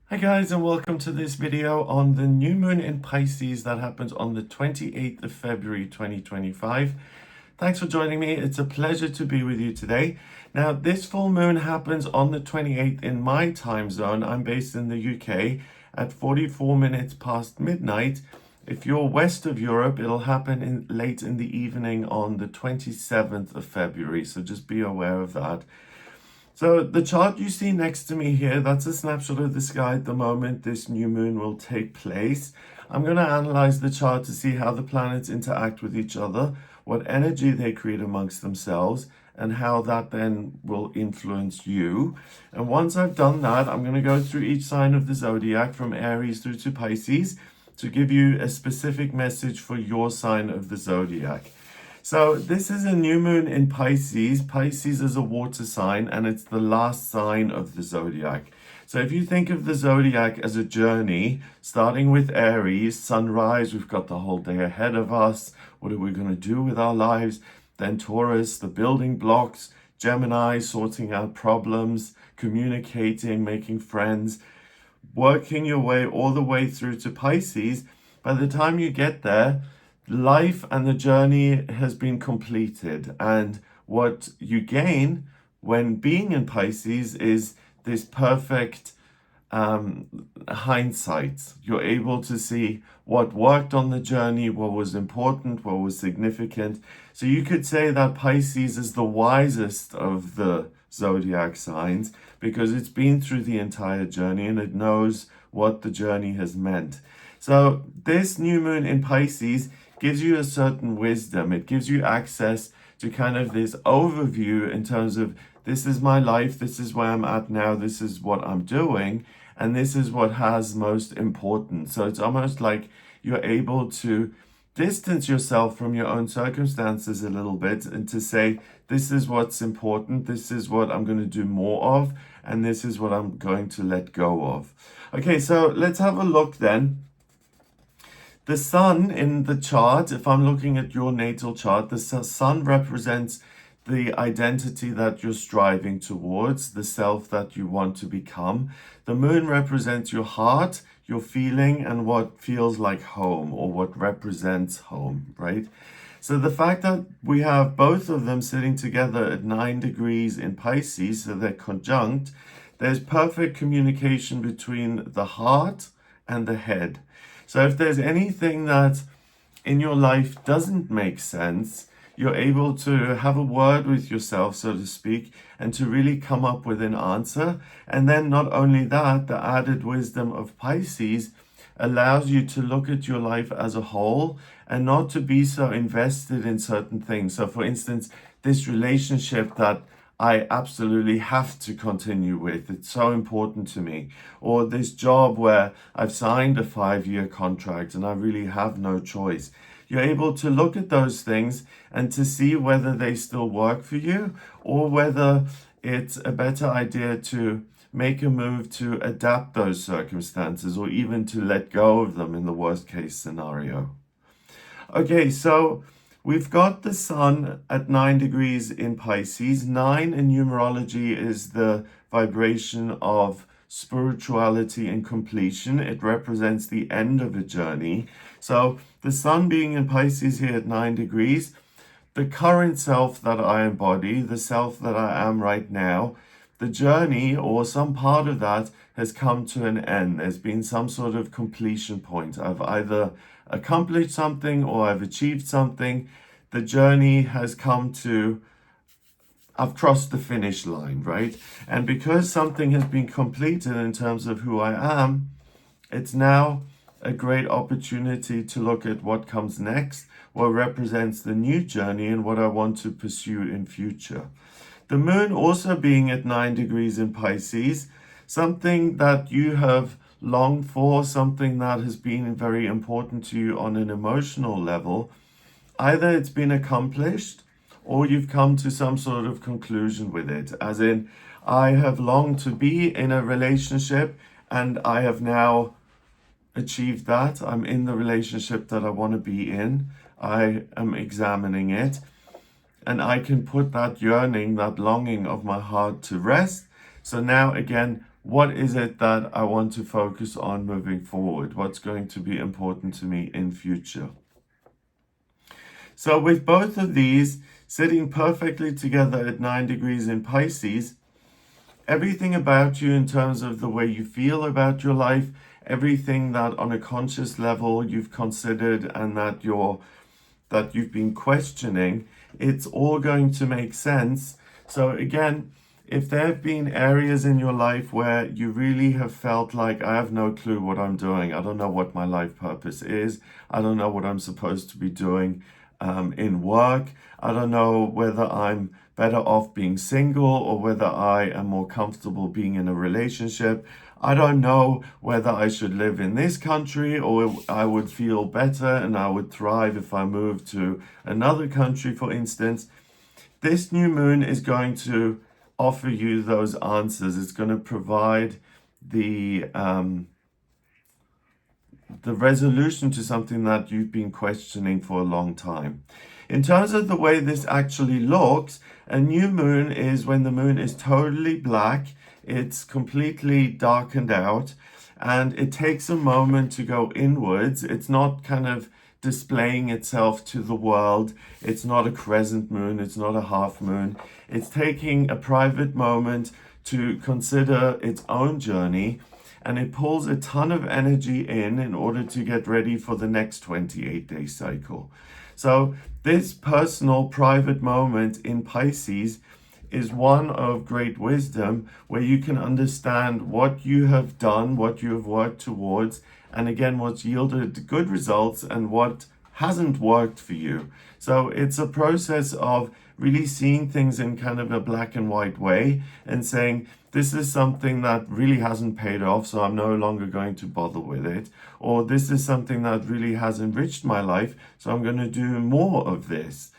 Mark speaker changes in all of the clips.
Speaker 1: Hi guys, and welcome to this video on the new moon in Pisces that happens on the 28th of February 2025. Thanks for joining me. It's a pleasure to be with you today. Now, this full moon happens on the 28th in my time zone. I'm based in the UK at 44 minutes past midnight. If you're west of Europe, it'll happen late in the evening on the 27th of February, so just be aware of that. So the chart you see next to me here, that's a snapshot of the sky at the moment this new moon will take place. I'm going to analyze the chart to see how the planets interact with each other, what energy they create amongst themselves, and how that then will influence you. And once I've done that, I'm going to go through each sign of the zodiac from Aries through to Pisces to give you a specific message for your sign of the zodiac. So this is a new moon in Pisces. Pisces is a water sign and it's the last sign of the zodiac. So if you think of the zodiac as a journey, starting with Aries, sunrise, we've got the whole day ahead of us. What are we going to do with our lives? Then Taurus, the building blocks, Gemini, sorting out problems, communicating, making friends, working your way all the way through to Pisces. By the time you get there, life and the journey has been completed, and what you gain when being in Pisces is this perfect hindsight. You're able to see what worked on the journey, what was important, what was significant. So you could say that Pisces is the wisest of the zodiac signs because it's been through the entire journey and it knows what the journey has meant. So this new moon in Pisces gives you a certain wisdom. It gives you access to kind of this overview in terms of this is my life, this is where I'm at now, this is what I'm doing, and this is what has most importance. So it's almost like you're able to distance yourself from your own circumstances a little bit and to say, this is what's important, this is what I'm going to do more of, and this is what I'm going to let go of. Okay, so let's have a look then. The sun in the chart, if I'm looking at your natal chart, the sun represents the identity that you're striving towards, the self that you want to become. The moon represents your heart, your feeling, and what feels like home or what represents home, right? So the fact that we have both of them sitting together at 9 degrees in Pisces, so they're conjunct, there's perfect communication between the heart and the head. So if there's anything that in your life doesn't make sense, you're able to have a word with yourself, so to speak, and to really come up with an answer. And then not only that, the added wisdom of Pisces allows you to look at your life as a whole and not to be so invested in certain things. So for instance, this relationship that I absolutely have to continue with. It's so important to me. Or this job where I've signed a 5-year contract and I really have no choice. You're able to look at those things and to see whether they still work for you or whether it's a better idea to make a move to adapt those circumstances or even to let go of them in the worst case scenario. Okay, so we've got the sun at 9 degrees in Pisces. 9 in numerology is the vibration of spirituality and completion. It represents the end of a journey. So the sun being in Pisces here at 9 degrees, the current self that I embody, the self that I am right now, the journey or some part of that has come to an end. There's been some sort of completion point. I've either accomplished something or I've achieved something. The journey has come to, I've crossed the finish line, right? And because something has been completed in terms of who I am, it's now a great opportunity to look at what comes next, what represents the new journey and what I want to pursue in future. The moon also being at 9 degrees in Pisces, something that you have longed for, something that has been very important to you on an emotional level, either it's been accomplished or you've come to some sort of conclusion with it. As in, I have longed to be in a relationship and I have now achieved that. I'm in the relationship that I want to be in. I am examining it. And I can put that yearning, that longing of my heart to rest. So now again, what is it that I want to focus on moving forward? What's going to be important to me in future? So with both of these sitting perfectly together at 9 degrees in Pisces, everything about you in terms of the way you feel about your life, everything that on a conscious level you've considered and that you've been questioning, it's all going to make sense. So again, if there have been areas in your life where you really have felt like, I have no clue what I'm doing, I don't know what my life purpose is, I don't know what I'm supposed to be doing in work, I don't know whether I'm better off being single or whether I am more comfortable being in a relationship, I don't know whether I should live in this country or I would feel better and I would thrive if I moved to another country, for instance. This new moon is going to offer you those answers. It's going to provide the resolution to something that you've been questioning for a long time. In terms of the way this actually looks, a new moon is when the moon is totally black, it's completely darkened out, and it takes a moment to go inwards. It's not kind of displaying itself to the world. It's not a crescent moon, it's not a half moon. It's taking a private moment to consider its own journey, and it pulls a ton of energy in order to get ready for the next 28-day cycle. So this personal private moment in Pisces is one of great wisdom where you can understand what you have done, what you have worked towards, and again, what's yielded good results and what hasn't worked for you. So it's a process of really seeing things in kind of a black and white way and saying, this is something that really hasn't paid off, so I'm no longer going to bother with it. Or this is something that really has enriched my life, so I'm going to do more of this.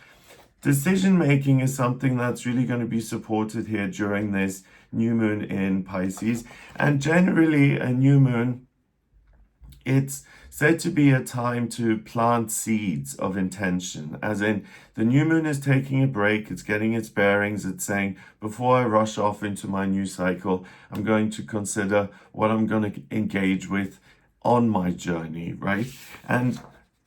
Speaker 1: Decision making is something that's really going to be supported here during this new moon in Pisces. And generally, a new moon, it's said to be a time to plant seeds of intention, as in the new moon is taking a break, it's getting its bearings, it's saying, before I rush off into my new cycle, I'm going to consider what I'm going to engage with on my journey, right? And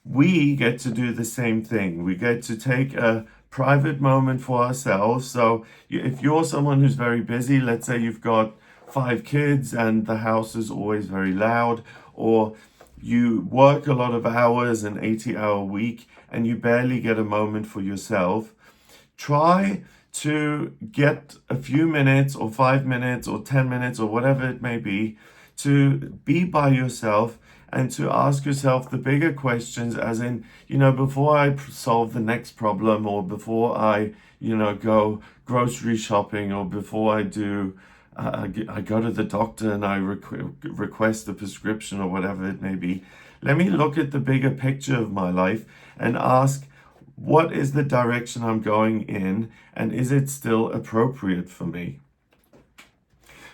Speaker 1: we get to do the same thing. We get to take a private moment for ourselves. So if you're someone who's very busy, let's say you've got 5 kids and the house is always very loud, or you work a lot of hours, an 80-hour week, and you barely get a moment for yourself, try to get a few minutes or 5 minutes or 10 minutes or whatever it may be to be by yourself and to ask yourself the bigger questions, as in, before I solve the next problem, or before I, go grocery shopping, or before I do I go to the doctor and I request a prescription or whatever it may be. Let me look at the bigger picture of my life and ask, what is the direction I'm going in, and is it still appropriate for me?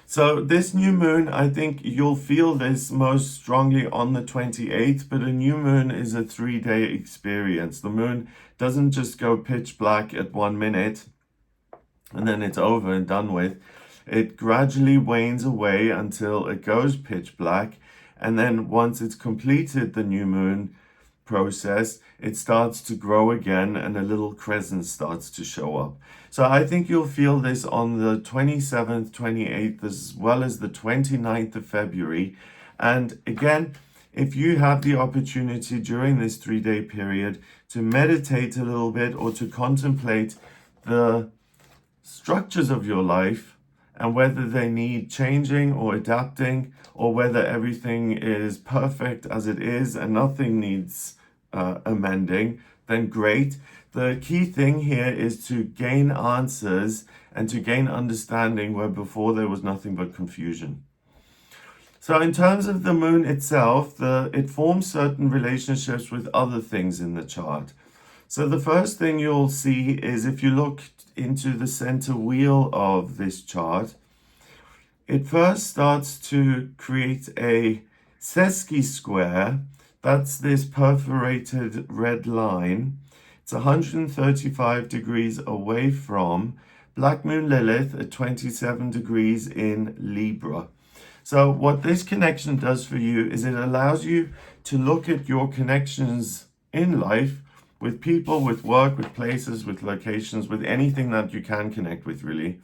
Speaker 1: So this new moon, I think you'll feel this most strongly on the 28th, but a new moon is a 3-day experience. The moon doesn't just go pitch black at 1 minute and then it's over and done with. It gradually wanes away until it goes pitch black. And then once it's completed the new moon process, it starts to grow again and a little crescent starts to show up. So I think you'll feel this on the 27th, 28th, as well as the 29th of February. And again, if you have the opportunity during this 3-day period to meditate a little bit or to contemplate the structures of your life, and whether they need changing or adapting, or whether everything is perfect as it is and nothing needs amending, then great. The key thing here is to gain answers and to gain understanding where before there was nothing but confusion. So in terms of the moon itself, it forms certain relationships with other things in the chart. So the first thing you'll see is, if you look into the center wheel of this chart, it first starts to create a Sesqui square. That's this perforated red line. It's 135 degrees away from Black Moon Lilith at 27 degrees in Libra. So what this connection does for you is it allows you to look at your connections in life with people, with work, with places, with locations, with anything that you can connect with, really.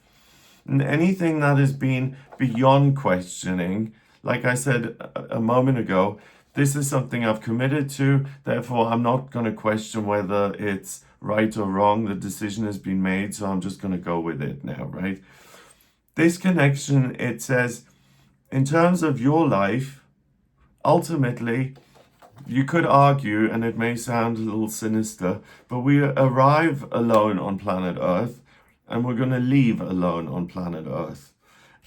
Speaker 1: And anything that has been beyond questioning, like I said a moment ago, this is something I've committed to, therefore I'm not going to question whether it's right or wrong. The decision has been made, so I'm just going to go with it now, right? This connection, it says, in terms of your life, ultimately, you could argue, and it may sound a little sinister, but we arrive alone on planet Earth, and we're going to leave alone on planet Earth.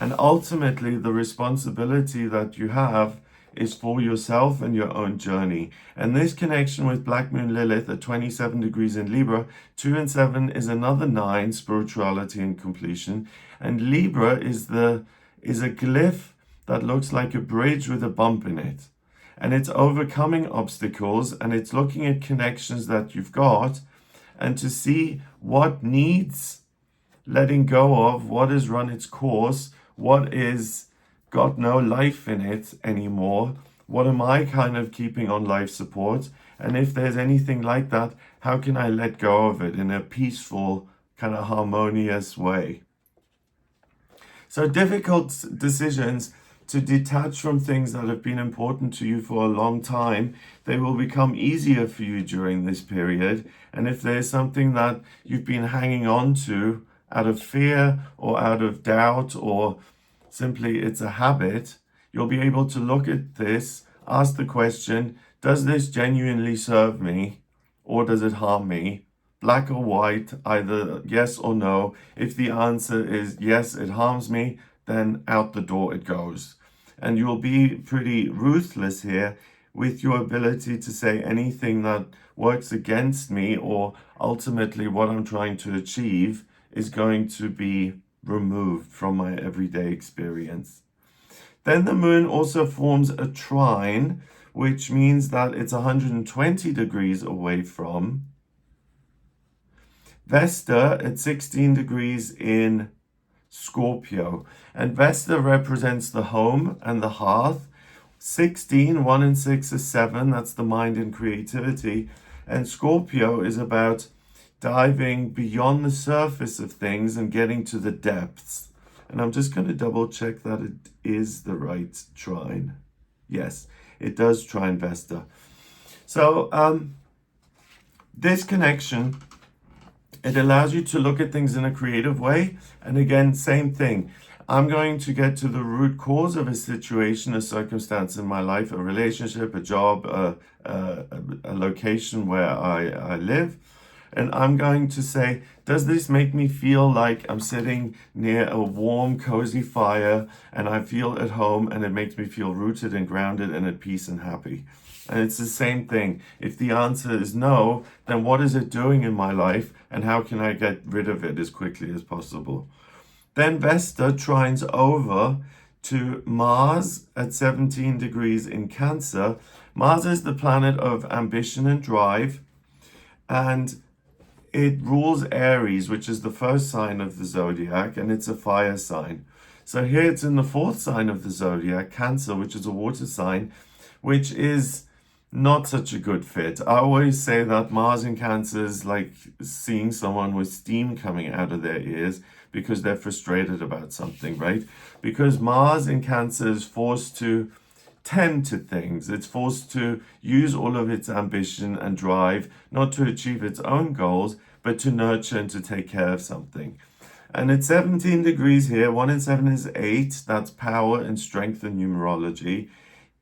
Speaker 1: And ultimately, the responsibility that you have is for yourself and your own journey. And this connection with Black Moon Lilith at 27 degrees in Libra, 2 and 7 is another 9, spirituality and completion. And Libra is a glyph that looks like a bridge with a bump in it. And it's overcoming obstacles, and it's looking at connections that you've got and to see what needs letting go of, what has run its course, what is got no life in it anymore, what am I kind of keeping on life support, and if there's anything like that, how can I let go of it in a peaceful, kind of harmonious way. So difficult decisions to detach from things that have been important to you for a long time, they will become easier for you during this period. And if there's something that you've been hanging on to out of fear or out of doubt, or simply it's a habit, you'll be able to look at this, ask the question, does this genuinely serve me or does it harm me? Black or white, either yes or no. If the answer is yes, it harms me, then out the door it goes. And you'll be pretty ruthless here with your ability to say anything that works against me or ultimately what I'm trying to achieve is going to be removed from my everyday experience. Then the moon also forms a trine, which means that it's 120 degrees away from Vesta at 16 degrees in Scorpio. And Vesta represents the home and the hearth. 16, 1 and 6 is 7, that's the mind and creativity. And Scorpio is about diving beyond the surface of things and getting to the depths. And I'm just going to double check that it is the right trine. Yes, it does trine Vesta. So this connection, it allows you to look at things in a creative way. And again, same thing. I'm going to get to the root cause of a situation, a circumstance in my life, a relationship, a job, a location where I live. And I'm going to say, does this make me feel like I'm sitting near a warm, cozy fire and I feel at home and it makes me feel rooted and grounded and at peace and happy? And it's the same thing. If the answer is no, then what is it doing in my life and how can I get rid of it as quickly as possible? Then Vesta trines over to Mars at 17 degrees in Cancer. Mars is the planet of ambition and drive, and it rules Aries, which is the first sign of the zodiac, and it's a fire sign. So here it's in the fourth sign of the zodiac, Cancer, which is a water sign, which is not such a good fit. I always say that Mars in Cancer is like seeing someone with steam coming out of their ears because they're frustrated about something, right? Because Mars in Cancer is forced to tend to things. It's forced to use all of its ambition and drive, not to achieve its own goals, but to nurture and to take care of something. And it's 17 degrees here. 1 and 7 is 8. That's power and strength and numerology.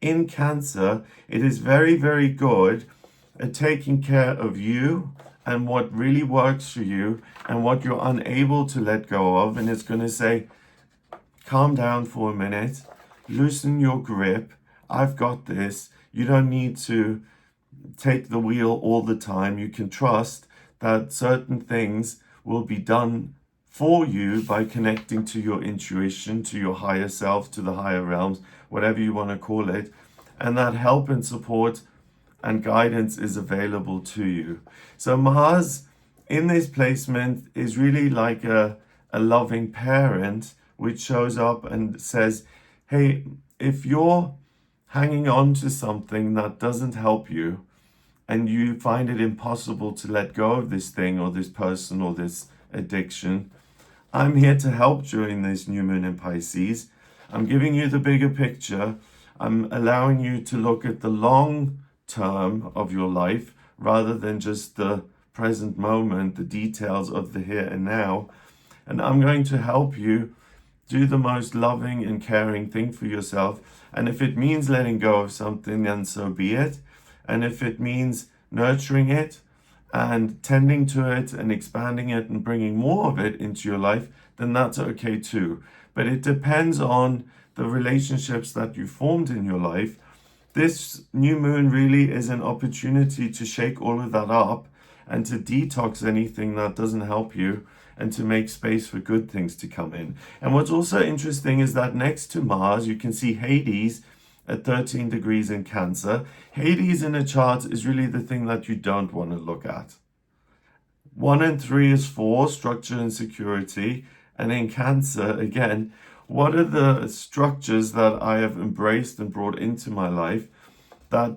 Speaker 1: In Cancer, it is very, very good at taking care of you and what really works for you and what you're unable to let go of. And it's going to say, calm down for a minute, loosen your grip. I've got this. You don't need to take the wheel all the time. You can trust that certain things will be done for you by connecting to your intuition, to your higher self, to the higher realms, whatever you want to call it. And that help and support and guidance is available to you. So Mars in this placement is really like a loving parent, which shows up and says, hey, if you're hanging on to something that doesn't help you and you find it impossible to let go of this thing or this person or this addiction, I'm here to help during this new moon in Pisces. I'm giving you the bigger picture. I'm allowing you to look at the long term of your life rather than just the present moment, the details of the here and now. And I'm going to help you do the most loving and caring thing for yourself. And if it means letting go of something, then so be it. And if it means nurturing it and tending to it and expanding it and bringing more of it into your life, then that's okay too. But it depends on the relationships that you formed in your life. This new moon really is an opportunity to shake all of that up and to detox anything that doesn't help you and to make space for good things to come in. And what's also interesting is that next to Mars, you can see Hades at 13 degrees in Cancer. Hades in a chart is really the thing that you don't want to look at. 1 and 3 is 4, structure and security. And in Cancer, again, what are the structures that I have embraced and brought into my life that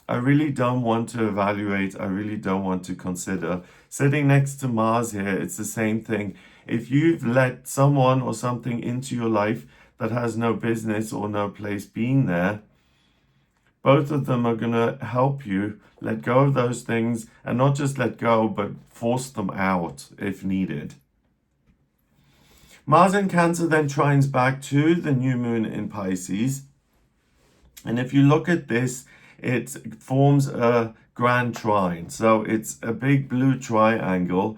Speaker 1: I really don't want to evaluate, I really don't want to consider? Sitting next to Mars here, it's the same thing. If you've let someone or something into your life that has no business or no place being there, both of them are going to help you let go of those things, and not just let go, but force them out if needed. Mars in Cancer then trines back to the new moon in Pisces. And if you look at this, it forms a grand trine. So it's a big blue triangle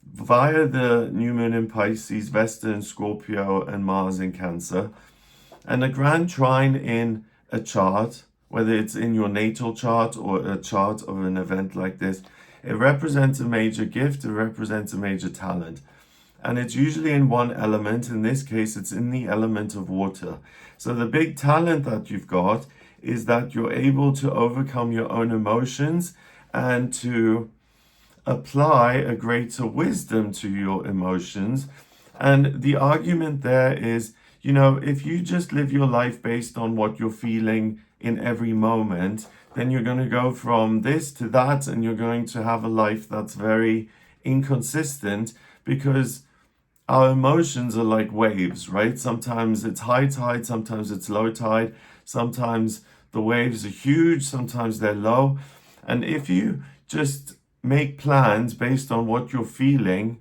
Speaker 1: via the new moon in Pisces, Vesta in Scorpio, and Mars in Cancer. And a grand trine in a chart, whether it's in your natal chart or a chart of an event like this, it represents a major gift, it represents a major talent. And it's usually in one element. In this case, it's in the element of water. So the big talent that you've got is that you're able to overcome your own emotions and to apply a greater wisdom to your emotions. And the argument there is, you know, if you just live your life based on what you're feeling in every moment, then you're going to go from this to that, and you're going to have a life that's very inconsistent, because our emotions are like waves, right? Sometimes it's high tide, sometimes it's low tide, sometimes the waves are huge, sometimes they're low. And if you just make plans based on what you're feeling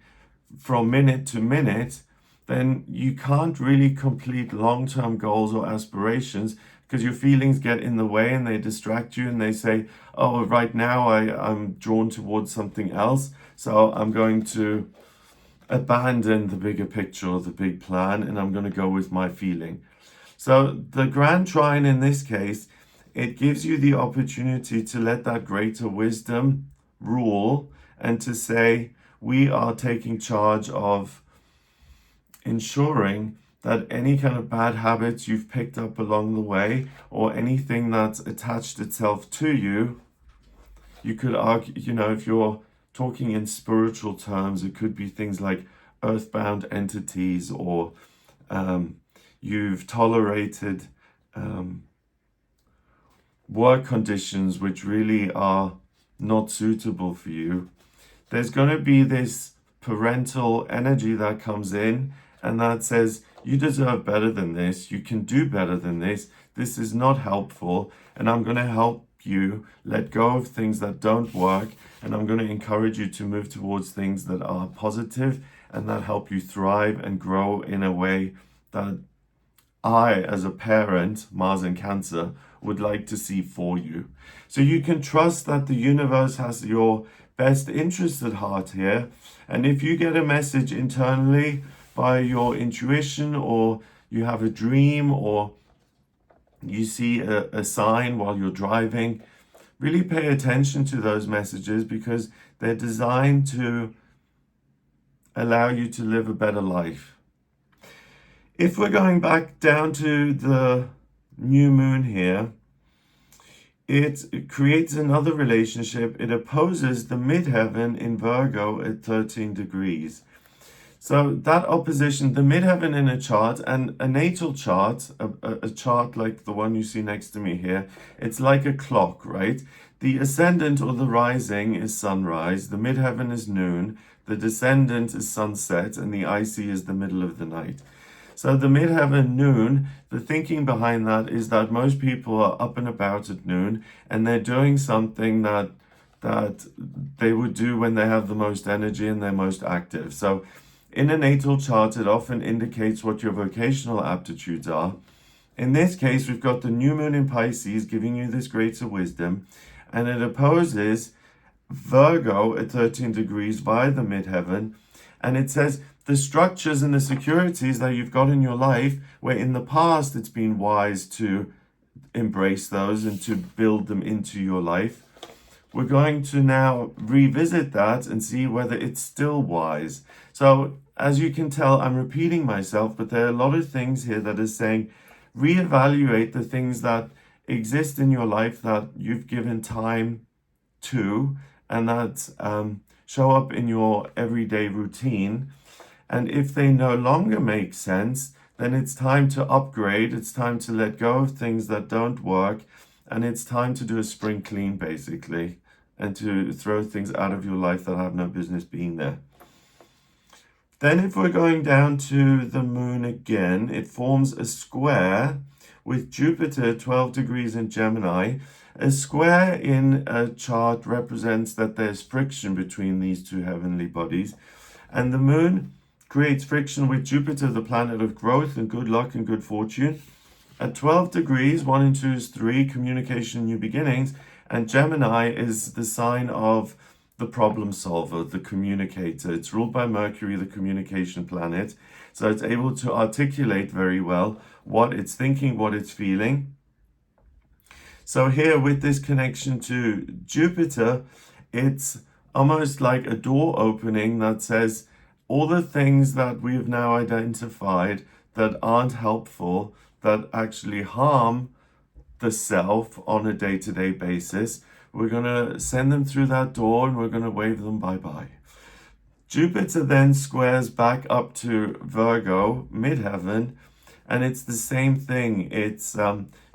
Speaker 1: from minute to minute, then you can't really complete long-term goals or aspirations, because your feelings get in the way and they distract you and they say, oh, right now I'm drawn towards something else, so I'm going to abandon the bigger picture or the big plan, and I'm going to go with my feeling. So the grand trine in this case, it gives you the opportunity to let that greater wisdom rule and to say, we are taking charge of ensuring that any kind of bad habits you've picked up along the way, or anything that's attached itself to you, you could argue, you know, if you're talking in spiritual terms, it could be things like earthbound entities, or you've tolerated work conditions which really are not suitable for you. There's going to be this parental energy that comes in and that says, you deserve better than this, you can do better than this is not helpful, and I'm going to help you let go of things that don't work, and I'm going to encourage you to move towards things that are positive and that help you thrive and grow in a way that I, as a parent, Mars in Cancer, would like to see for you. So you can trust that the universe has your best interest at heart here. And if you get a message internally by your intuition, or you have a dream, or you see a sign while you're driving, really pay attention to those messages, because they're designed to allow you to live a better life. If we're going back down to the new moon here, it creates another relationship. It opposes the midheaven in Virgo at 13 degrees. So that opposition, the midheaven in a chart and a natal chart, a chart like the one you see next to me here, it's like a clock, right? The ascendant or the rising is sunrise, the midheaven is noon, the descendant is sunset, and the IC is the middle of the night. So the midheaven noon, the thinking behind that is that most people are up and about at noon, and they're doing something that they would do when they have the most energy and they're most active. So in a natal chart, it often indicates what your vocational aptitudes are. In this case, we've got the new moon in Pisces giving you this greater wisdom, and it opposes Virgo at 13 degrees via the midheaven, and it says the structures and the securities that you've got in your life, where in the past it's been wise to embrace those and to build them into your life, we're going to now revisit that and see whether it's still wise. So as you can tell, I'm repeating myself, but there are a lot of things here that are saying reevaluate the things that exist in your life that you've given time to and that show up in your everyday routine. And if they no longer make sense, then it's time to upgrade. It's time to let go of things that don't work. And it's time to do a spring clean, basically, and to throw things out of your life that have no business being there. Then if we're going down to the moon again, it forms a square with Jupiter 12 degrees in Gemini. A square in a chart represents that there's friction between these two heavenly bodies. And the moon creates friction with Jupiter, the planet of growth and good luck and good fortune. At 12 degrees, 1 and 2 is 3, communication, new beginnings. And Gemini is the sign of the problem solver, the communicator. It's ruled by Mercury, the communication planet. So it's able to articulate very well what it's thinking, what it's feeling. So here with this connection to Jupiter, it's almost like a door opening that says all the things that we have now identified that aren't helpful, that actually harm the self on a day-to-day basis, we're going to send them through that door and we're going to wave them bye-bye. Jupiter then squares back up to Virgo, midheaven, and it's the same thing. It's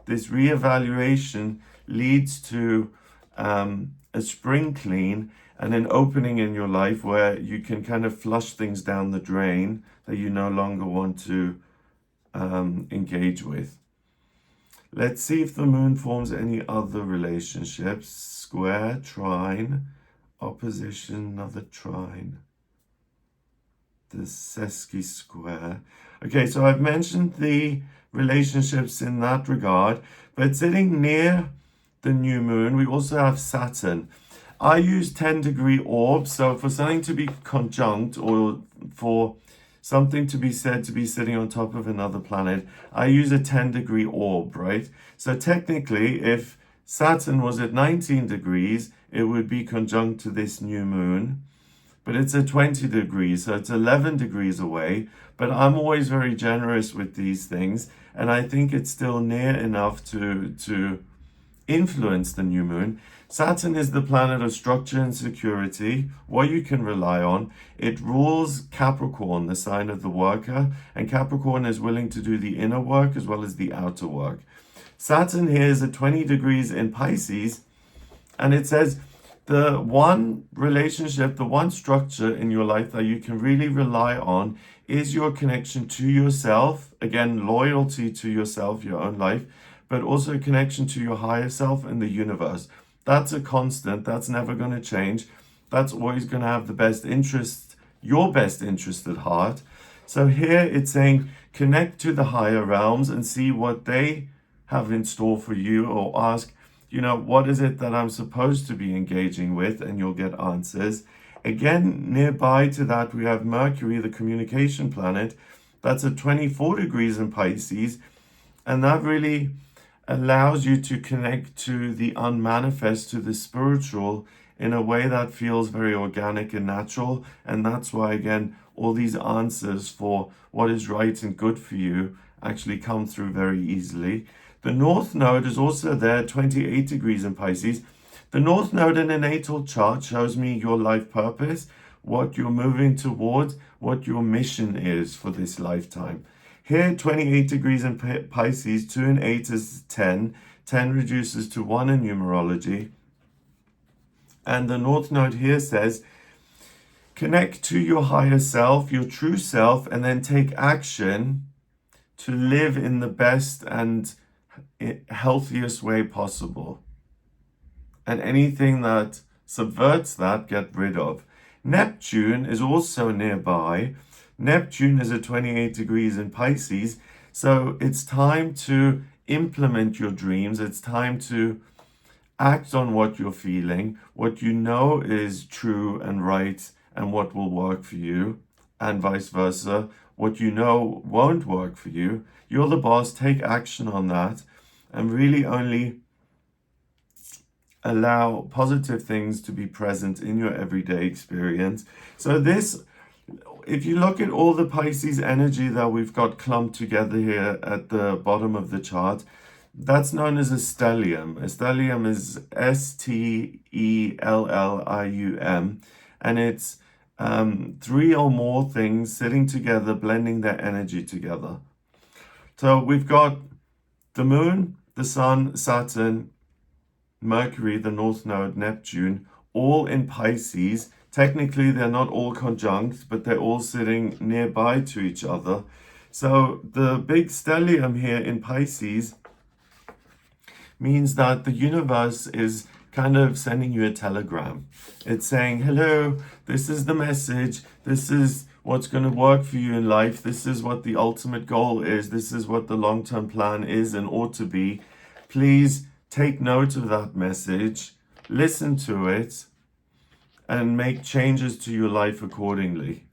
Speaker 1: this reevaluation leads to a spring clean and an opening in your life where you can kind of flush things down the drain that you no longer want to engage with. Let's see if the moon forms any other relationships. Square, trine, opposition, another trine. The sesqui square. Okay, so I've mentioned the relationships in that regard, but sitting near the new moon, we also have Saturn. I use 10-degree orbs, so for something to be conjunct or for something to be said to be sitting on top of another planet, I use a 10-degree orb, right? So technically, if Saturn was at 19 degrees, it would be conjunct to this new moon. But it's at 20 degrees, so it's 11 degrees away. But I'm always very generous with these things, and I think it's still near enough to influence the new moon. Saturn is the planet of structure and security, what you can rely on. It rules Capricorn, the sign of the worker, and Capricorn is willing to do the inner work as well as the outer work. Saturn here is at 20 degrees in Pisces, and it says the one relationship, the one structure in your life that you can really rely on is your connection to yourself. Again, loyalty to yourself, your own life, but also a connection to your higher self and the universe. That's a constant. That's never going to change. That's always going to have the best interest, your best interest at heart. So here it's saying connect to the higher realms and see what they have in store for you, or ask, what is it that I'm supposed to be engaging with? And you'll get answers. Again, nearby to that, we have Mercury, the communication planet. That's at 24 degrees in Pisces. And that really allows you to connect to the unmanifest, to the spiritual, in a way that feels very organic and natural. And that's why, again, all these answers for what is right and good for you actually come through very easily. The North Node is also there, 28 degrees in Pisces. The North Node in a natal chart shows me your life purpose, what you're moving towards, what your mission is for this lifetime. Here, 28 degrees in Pisces, 2 and 8 is 10. 10 reduces to 1 in numerology. And the North Node here says, connect to your higher self, your true self, and then take action to live in the best and healthiest way possible. And anything that subverts that, get rid of. Neptune is also nearby. Neptune is at 28 degrees in Pisces. So it's time to implement your dreams. It's time to act on what you're feeling, what you know is true and right and what will work for you, and vice versa. What you know won't work for you. You're the boss. Take action on that and really only allow positive things to be present in your everyday experience. So this, if you look at all the Pisces energy that we've got clumped together here at the bottom of the chart, that's known as a stellium. A stellium is Stellium, and it's 3 or more things sitting together, blending their energy together. So we've got the moon, the sun, Saturn, Mercury, the North Node, Neptune, all in Pisces. Technically, they're not all conjunct, but they're all sitting nearby to each other. So the big stellium here in Pisces means that the universe is kind of sending you a telegram. It's saying, hello, this is the message. This is what's going to work for you in life. This is what the ultimate goal is. This is what the long-term plan is and ought to be. Please take note of that message, listen to it, and make changes to your life accordingly.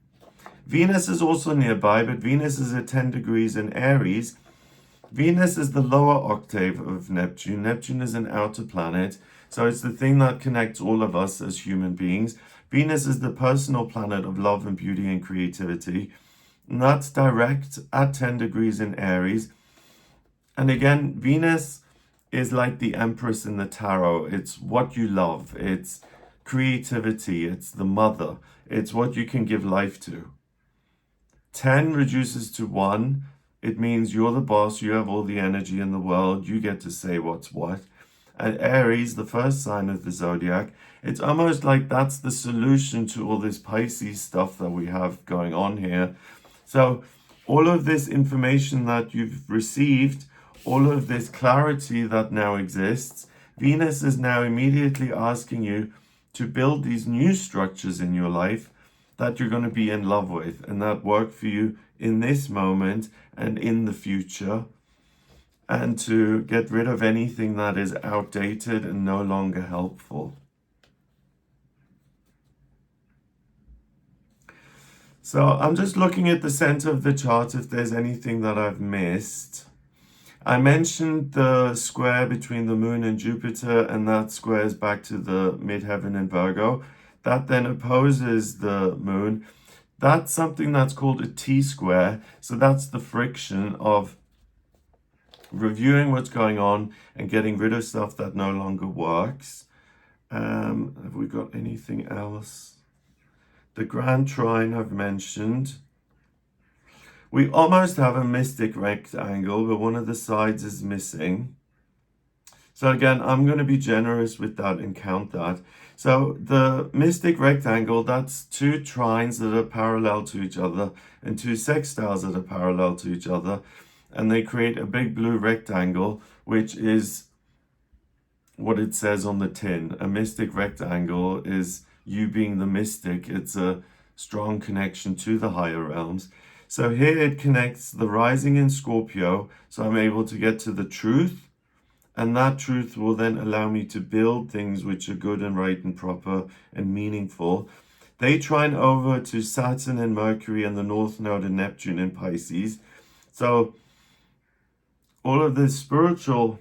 Speaker 1: Venus is also nearby, but Venus is at 10 degrees in Aries. Venus is the lower octave of Neptune. Neptune is an outer planet, so it's the thing that connects all of us as human beings. Venus is the personal planet of love and beauty and creativity, and that's direct at 10 degrees in Aries. And again, Venus is like the Empress in the tarot. It's what you love. It's creativity. It's the mother. It's what you can give life to. 10 reduces to 1. It means you're the boss. You have all the energy in the world. You get to say what's what. And Aries, the first sign of the zodiac, it's almost like that's the solution to all this Pisces stuff that we have going on here. So all of this information that you've received, all of this clarity that now exists, Venus is now immediately asking you to build these new structures in your life that you're going to be in love with and that work for you in this moment and in the future, and to get rid of anything that is outdated and no longer helpful. So I'm just looking at the center of the chart if there's anything that I've missed. I mentioned the square between the moon and Jupiter, and that squares back to the midheaven in Virgo. That then opposes the moon. That's something that's called a T-square. So that's the friction of reviewing what's going on and getting rid of stuff that no longer works. Have we got anything else? The Grand Trine I've mentioned. We almost have a mystic rectangle, but one of the sides is missing. So again, I'm going to be generous with that and count that. So the mystic rectangle, that's 2 trines that are parallel to each other and 2 sextiles that are parallel to each other. And they create a big blue rectangle, which is what it says on the tin. A mystic rectangle is you being the mystic. It's a strong connection to the higher realms. So here it connects the rising in Scorpio, so I'm able to get to the truth, and that truth will then allow me to build things which are good and right and proper and meaningful. They trine over to Saturn and Mercury and the North Node and Neptune in Pisces. So all of this spiritual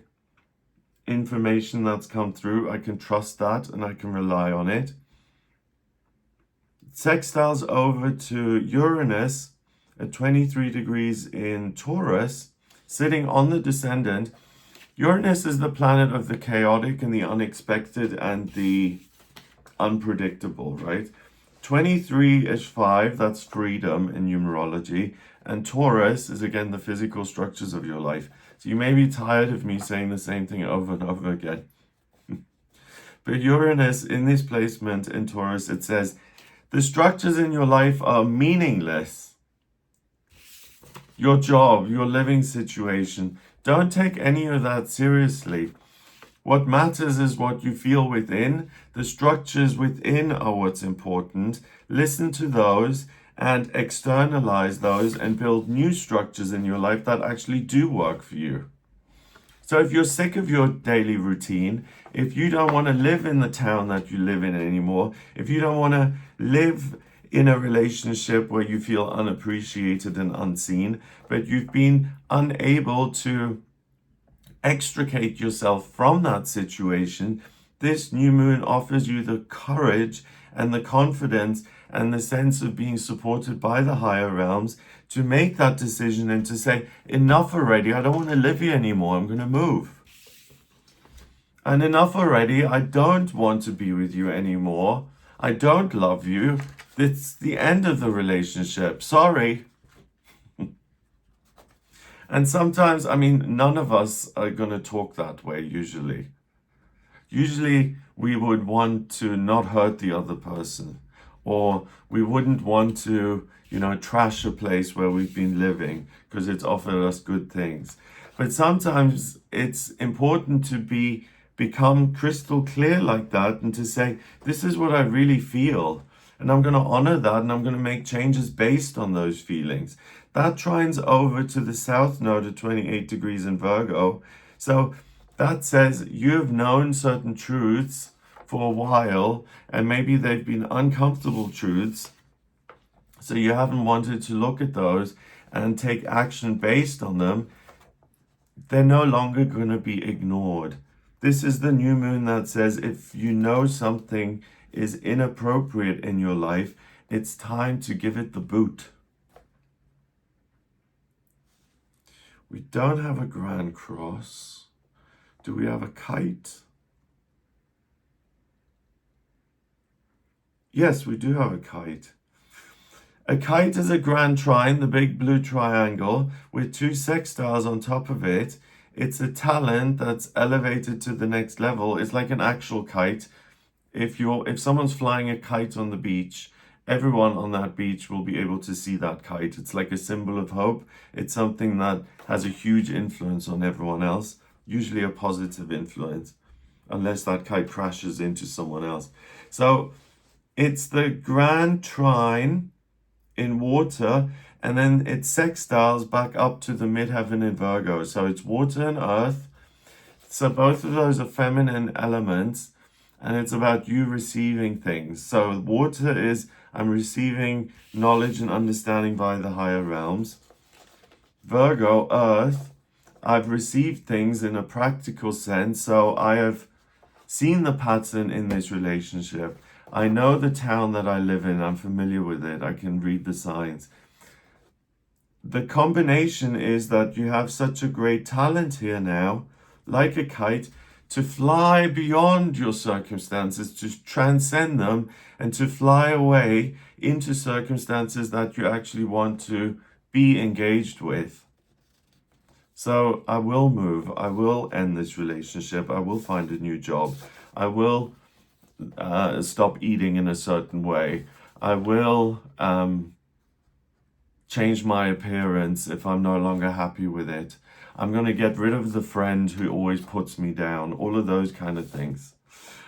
Speaker 1: information that's come through, I can trust that and I can rely on it. Sextiles over to Uranus at 23 degrees in Taurus, sitting on the descendant. Uranus is the planet of the chaotic and the unexpected and the unpredictable, right? 23 is 5, that's freedom in numerology. And Taurus is again the physical structures of your life. So you may be tired of me saying the same thing over and over again. But Uranus in this placement in Taurus, it says, the structures in your life are meaningless. Your job, your living situation, don't take any of that seriously. What matters is what you feel within. The structures within are what's important. Listen to those and externalize those and build new structures in your life that actually do work for you. So if you're sick of your daily routine, if you don't want to live in the town that you live in anymore, if you don't want to live in a relationship where you feel unappreciated and unseen, but you've been unable to extricate yourself from that situation, this new moon offers you the courage and the confidence and the sense of being supported by the higher realms to make that decision and to say, enough already, I don't want to live here anymore, I'm going to move. And enough already, I don't want to be with you anymore, I don't love you, it's the end of the relationship, sorry. And sometimes, I mean, none of us are going to talk that way usually. Usually we would want to not hurt the other person, or we wouldn't want to, trash a place where we've been living because it's offered us good things. But sometimes it's important to become crystal clear like that and to say, this is what I really feel. And I'm going to honor that, and I'm going to make changes based on those feelings. That trines over to the south node at 28 degrees in Virgo. So that says you have known certain truths for a while, and maybe they've been uncomfortable truths. So you haven't wanted to look at those and take action based on them. They're no longer going to be ignored. This is the new moon that says if you know something is inappropriate in your life, it's time to give it the boot. We don't have a grand cross. Do we have a kite? Yes, we do have a kite. A kite is a grand trine, the big blue triangle, with 2 sextiles on top of it. It's a talent that's elevated to the next level. It's like an actual kite. If someone's flying a kite on the beach, everyone on that beach will be able to see that kite. It's like a symbol of hope. It's something that has a huge influence on everyone else, usually a positive influence, unless that kite crashes into someone else. So it's the grand trine in water, and then it sextiles back up to the midheaven in Virgo. So it's water and earth. So both of those are feminine elements, and it's about you receiving things. So water is, I'm receiving knowledge and understanding via the higher realms. Virgo, earth, I've received things in a practical sense. So I have seen the pattern in this relationship. I know the town that I live in. I'm familiar with it. I can read the signs. The combination is that you have such a great talent here now, like a kite, to fly beyond your circumstances, to transcend them, and to fly away into circumstances that you actually want to be engaged with. So I will move. I will end this relationship. I will find a new job. I will stop eating in a certain way. I will change my appearance if I'm no longer happy with it. I'm going to get rid of the friend who always puts me down. All of those kind of things.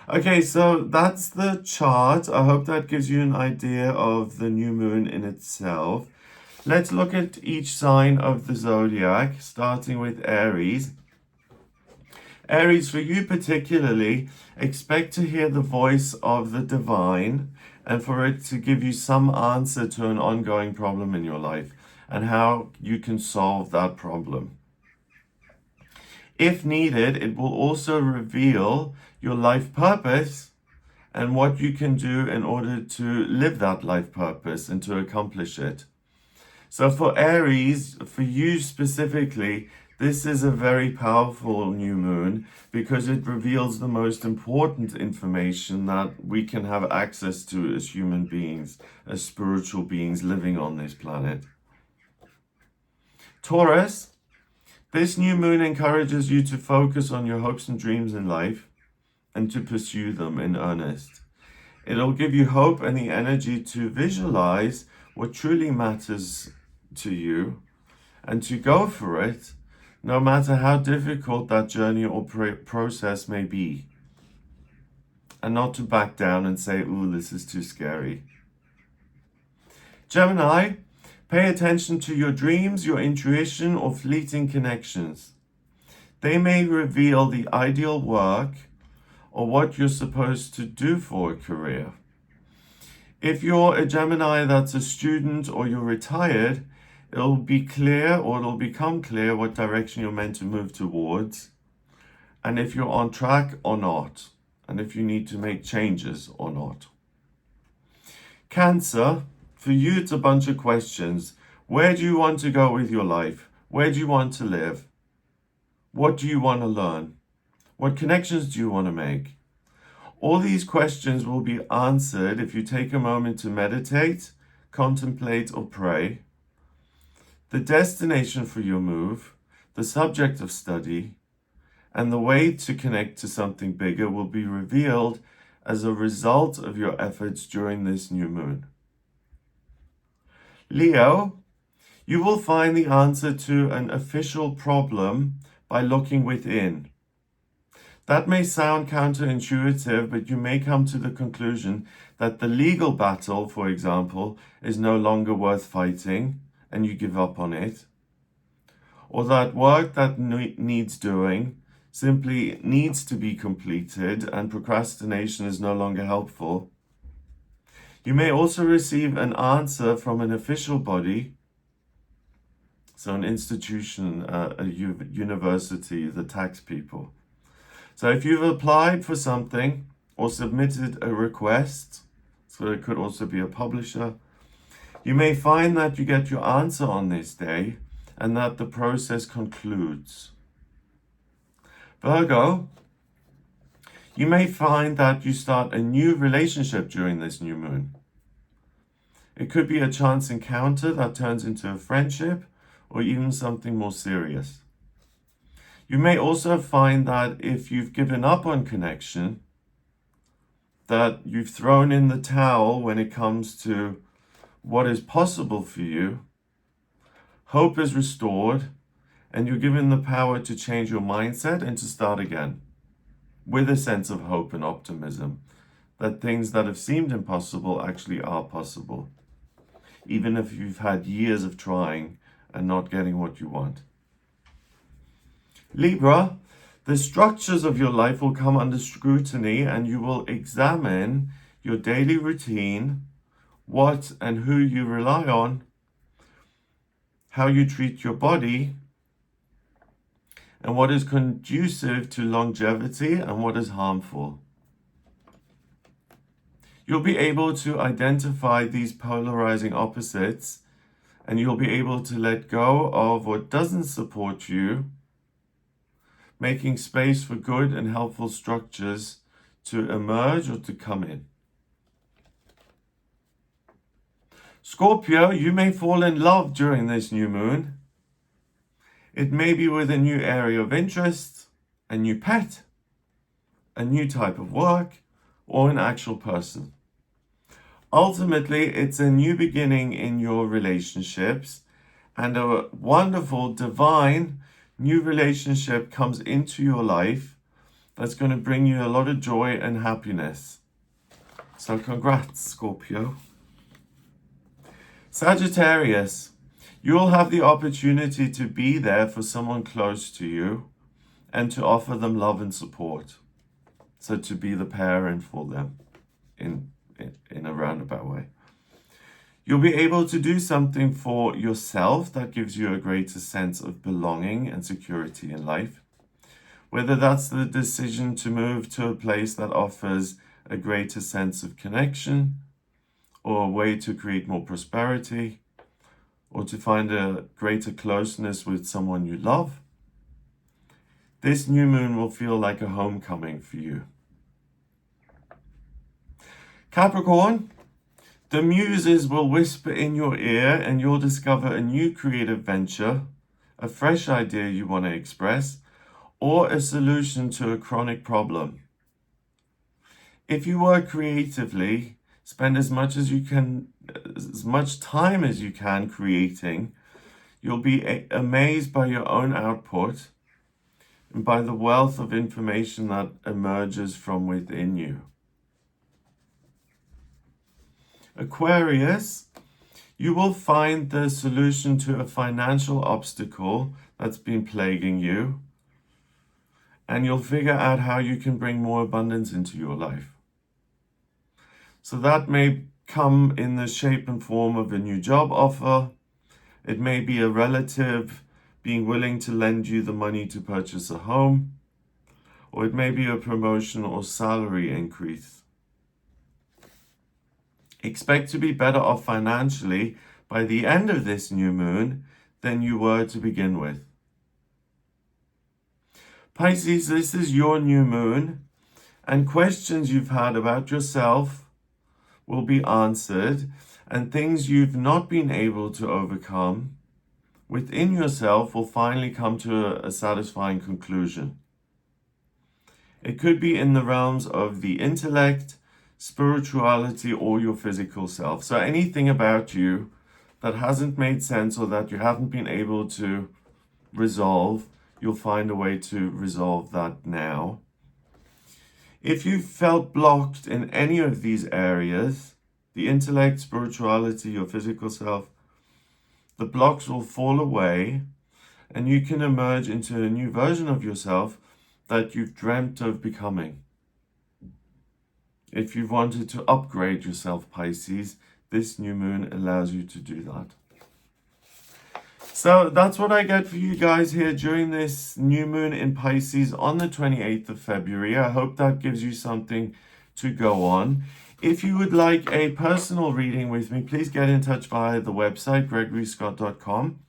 Speaker 1: Okay, so that's the chart. I hope that gives you an idea of the new moon in itself. Let's look at each sign of the zodiac, starting with Aries. Aries, for you particularly, expect to hear the voice of the divine and for it to give you some answer to an ongoing problem in your life and how you can solve that problem. If needed, it will also reveal your life purpose and what you can do in order to live that life purpose and to accomplish it. So for Aries, for you specifically, This is a very powerful new moon because it reveals the most important information that we can have access to as human beings, as spiritual beings living on this planet. Taurus, this new moon encourages you to focus on your hopes and dreams in life and to pursue them in earnest. It'll give you hope and the energy to visualize what truly matters to you and to go for it, no matter how difficult that journey or process may be. And not to back down and say, ooh, this is too scary. Gemini, pay attention to your dreams, your intuition, or fleeting connections. They may reveal the ideal work or what you're supposed to do for a career. If you're a Gemini that's a student or you're retired, it'll be clear, or it'll become clear, what direction you're meant to move towards, and if you're on track or not, and if you need to make changes or not. Cancer, for you it's a bunch of questions. Where do you want to go with your life? Where do you want to live? What do you want to learn? What connections do you want to make? All these questions will be answered if you take a moment to meditate, contemplate, or pray. The destination for your move, the subject of study, and the way to connect to something bigger will be revealed as a result of your efforts during this new moon. Leo, you will find the answer to an official problem by looking within. That may sound counterintuitive, but you may come to the conclusion that the legal battle, for example, is no longer worth fighting, and you give up on it, or that work that needs doing simply needs to be completed and procrastination is no longer helpful. You may also receive an answer from an official body, so an institution, a university, the tax people. So if you've applied for something or submitted a request, so it could also be a publisher, you may find that you get your answer on this day and that the process concludes. Virgo, you may find that you start a new relationship during this new moon. It could be a chance encounter that turns into a friendship or even something more serious. You may also find that if you've given up on connection, that you've thrown in the towel when it comes to what is possible for you, hope is restored, and you're given the power to change your mindset and to start again with a sense of hope and optimism that things that have seemed impossible actually are possible, even if you've had years of trying and not getting what you want. Libra, the structures of your life will come under scrutiny and you will examine your daily routine, what and who you rely on, how you treat your body, and what is conducive to longevity and what is harmful. You'll be able to identify these polarizing opposites, and you'll be able to let go of what doesn't support you, making space for good and helpful structures to emerge or to come in. Scorpio, you may fall in love during this new moon. It may be with a new area of interest, a new pet, a new type of work, or an actual person. Ultimately, it's a new beginning in your relationships, and a wonderful, divine new relationship comes into your life that's going to bring you a lot of joy and happiness. So congrats, Scorpio. Sagittarius, you'll have the opportunity to be there for someone close to you and to offer them love and support. So to be the parent for them in a roundabout way. You'll be able to do something for yourself that gives you a greater sense of belonging and security in life. Whether that's the decision to move to a place that offers a greater sense of connection, or a way to create more prosperity, or to find a greater closeness with someone you love, This new moon will feel like a homecoming for you. Capricorn, the muses will whisper in your ear and you'll discover a new creative venture, a fresh idea you want to express, or a solution to a chronic problem. If you work creatively, spend as much time as you can creating. You'll be amazed by your own output and by the wealth of information that emerges from within you. Aquarius, you will find the solution to a financial obstacle that's been plaguing you, and you'll figure out how you can bring more abundance into your life. So that may come in the shape and form of a new job offer. It may be a relative being willing to lend you the money to purchase a home, or it may be a promotion or salary increase. Expect to be better off financially by the end of this new moon than you were to begin with. Pisces, this is your new moon, and questions you've had about yourself will be answered, and things you've not been able to overcome within yourself will finally come to a satisfying conclusion. It could be in the realms of the intellect, spirituality, or your physical self. So anything about you that hasn't made sense or that you haven't been able to resolve, you'll find a way to resolve that now. If you've felt blocked in any of these areas, the intellect, spirituality, your physical self, the blocks will fall away and you can emerge into a new version of yourself that you've dreamt of becoming. If you've wanted to upgrade yourself, Pisces, this new moon allows you to do that. So that's what I get for you guys here during this new moon in Pisces on the 28th of February. I hope that gives you something to go on. If you would like a personal reading with me, please get in touch via the website, gregoryscott.com.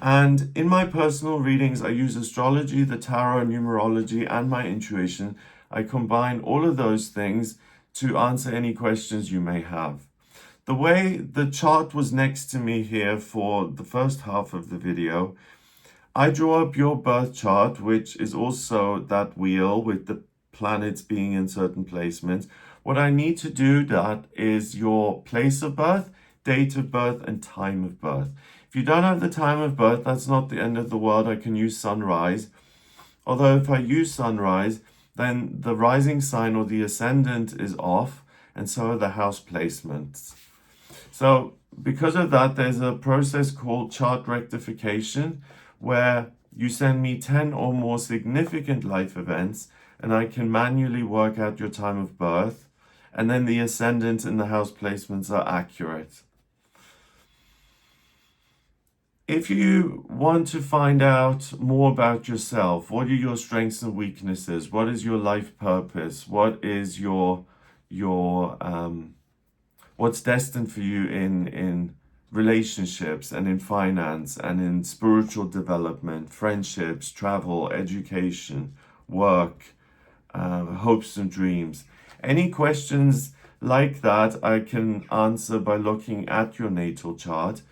Speaker 1: And in my personal readings, I use astrology, the tarot, numerology, and my intuition. I combine all of those things to answer any questions you may have. The way the chart was next to me here for the first half of the video, I draw up your birth chart, which is also that wheel with the planets being in certain placements. What I need to do that is your place of birth, date of birth, and time of birth. If you don't have the time of birth, that's not the end of the world. I can use sunrise. Although if I use sunrise, then the rising sign or the ascendant is off, and so are the house placements. So because of that, there's a process called chart rectification, where you send me 10 or more significant life events, and I can manually work out your time of birth, and then the ascendant and the house placements are accurate. If you want to find out more about yourself, what are your strengths and weaknesses? What is your life purpose? What is what's destined for you in relationships and in finance and in spiritual development, friendships, travel, education, work, hopes and dreams? Any questions like that I can answer by looking at your natal chart.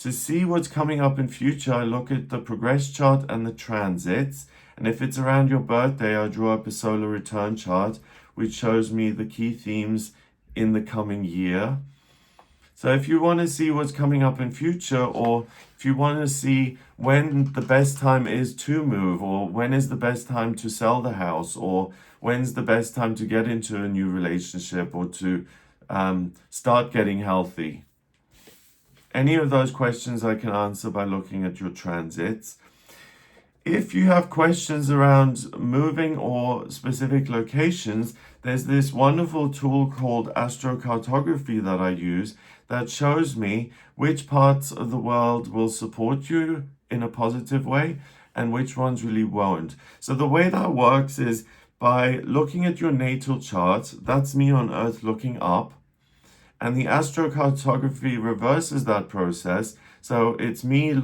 Speaker 1: To see what's coming up in future, I look at the progress chart and the transits. And if it's around your birthday, I draw up a solar return chart, which shows me the key themes in the coming year. So if you want to see what's coming up in future, or if you want to see when the best time is to move, or when is the best time to sell the house, or when's the best time to get into a new relationship, or to start getting healthy, any of those questions I can answer by looking at your transits. If you have questions around moving or specific locations, there's this wonderful tool called astrocartography that I use that shows me which parts of the world will support you in a positive way and which ones really won't. So the way that works is by looking at your natal chart. That's me on Earth looking up. And the astrocartography reverses that process. So it's me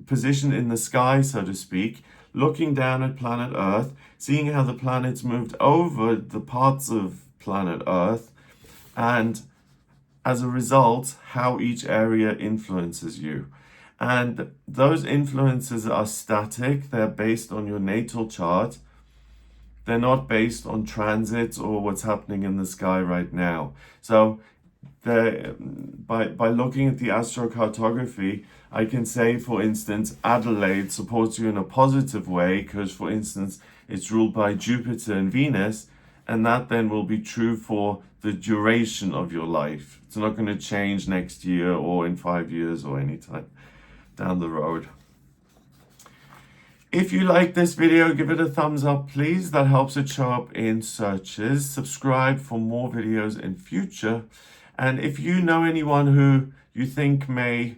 Speaker 1: positioned in the sky, so to speak, looking down at planet Earth, seeing how the planets moved over the parts of planet Earth, and as a result, how each area influences you. And those influences are static, they're based on your natal chart. They're not based on transits or what's happening in the sky right now. So by looking at the astrocartography, I can say, for instance, Adelaide supports you in a positive way because, for instance, it's ruled by Jupiter and Venus, and that then will be true for the duration of your life. It's not going to change next year or in 5 years or any time down the road. If you like this video, give it a thumbs up, please. That helps it show up in searches. Subscribe for more videos in future. And if you know anyone who you think may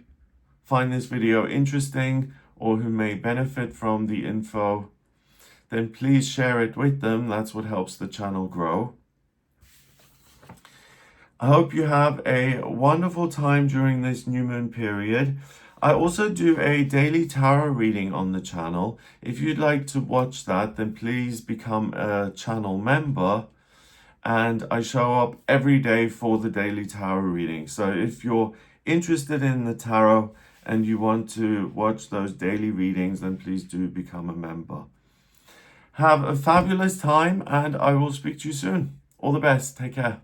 Speaker 1: find this video interesting or who may benefit from the info, then please share it with them. That's what helps the channel grow. I hope you have a wonderful time during this new moon period. I also do a daily tarot reading on the channel. If you'd like to watch that, then please become a channel member. And I show up every day for the daily tarot reading. So if you're interested in the tarot and you want to watch those daily readings, then please do become a member. Have a fabulous time, and I will speak to you soon. All the best. Take care.